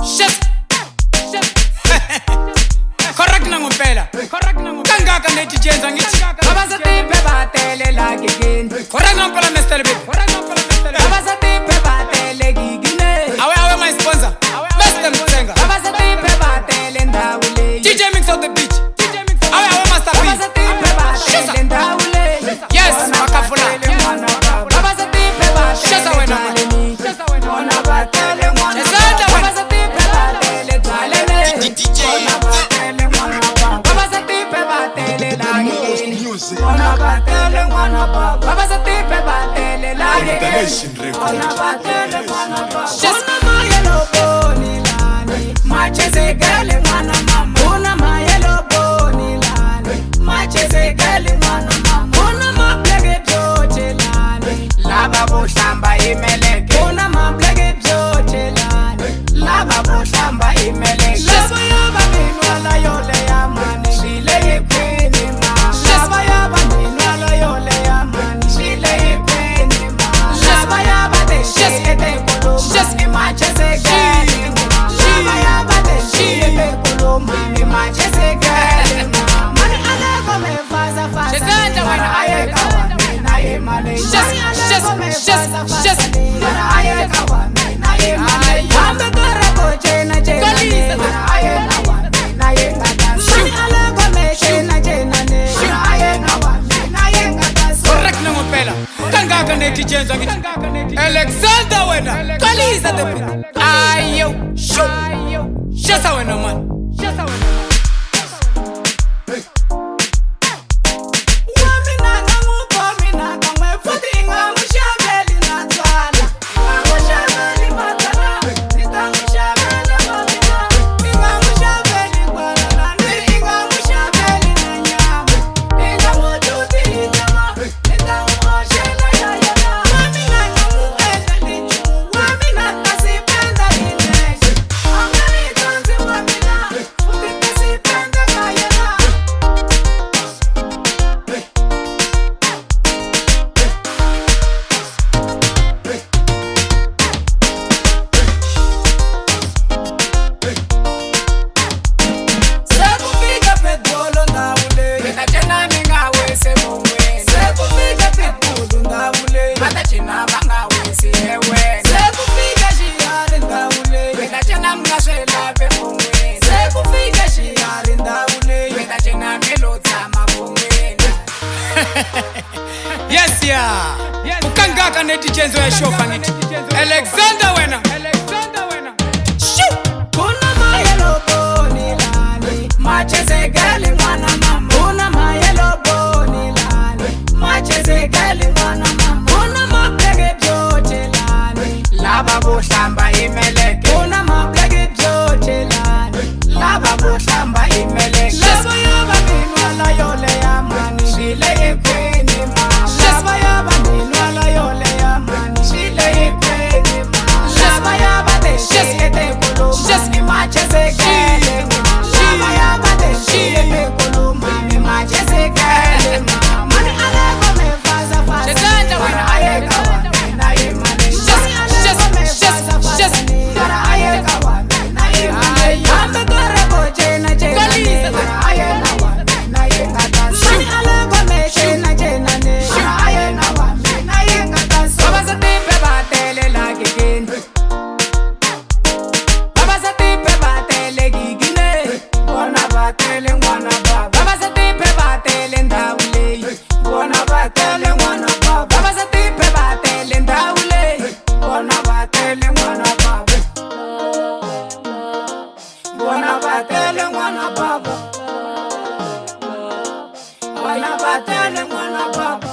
Shit. Correct na ngempela. Kangaka nethi jenza ngithi Abasatipe batele la gigin. correct ngempela Mr. Big. Abasatipe batele gigine. Awe my sponsor. Mr. Mtsenga. Abasatipe batele ndawule. DJ Mix on the beach. Awe Master P. Abasatipe batele ndawule. Yes, Makafula. Abasatipe Shasa batele wena ndaleni. Ona batele mwana. Shasa wena. Abasatipe batele ndaleni. Ona batele mwana baba. Abasatipe batele la gigin. Ona batele mwana baba. Abasatipe batele la gigin. Ona batele mwana baba. Ona mayelo boni lani. Macheze gale mwana mama. Ona mayelo boni lani. Macheze gale mwana mama. Ona mablege byoche lani. Lava boshamba imeleke. Ona mablege byoche lani. Lava boshamba imeleke. Lava yaba minwala yole ya mani. Shile yipini ma. Lava yaba minwala yole ya mani. Shile yipini ma. Lava yaba de shete koloma. Ni macheze gale ma. Lava yaba de shete koloma. Ni macheze gale ma. Mani alego me faza faza. Shazanda wena. Mara ayeka wa mina ye male. Mani alego me faza faza. Mara ayeka wa mina ye male. Ambe kore ko chena chena. Kalisa. Mara ayeka wa mina ye ngata. Mani alego me chena chena ne. Mara ayeka wa mina ye ngata. Correct na ngempela. Kangaka nethi jenza ngithi Alexander wena. Kalisa the beat. Ayo. Shasa wena man. Yes yeah. Kangaka nethi jenzo ya shofa ngithi Alexander wena. Kuna mayelo boni lani. Macheze gale mwana mama. Kuna mayelo boni lani. Macheze gale mwana mama. Kuna mablege byoche lani. Lava boshamba imeleke. Kuna mablege byoche lani. Lava boshamba imeleke. Lava yaba minwala yole ya mani. Shile yipini ma. Lava yaba minwala yole ya mani. Shile yipini ma. Lava yaba de shete koloma. Ni macheze gale ma. Lava yaba de shete koloma. Ni macheze gale ma. Mani alego me faza faza. Shazanda wena. Mara ayeka wa mina ye mane. Mani alego me faza faza. Mara ayeka wa mina ye mane. Ambe kore ko chena chena. Kalisa. Mara ayeka wa mina ye ngata. Mani alego me chena chena ne. Mara ayeka wa mina ye ngata. Abasatipe batele la gigin. Abasatipe batele gigine. Bona batele mwana baba. Abasatipe batele ndawule. Bona batele mwana baba. Abasatipe batele ndawule. Bona batele mwana baba. Bona batele mwana baba. Bona batele mwana baba.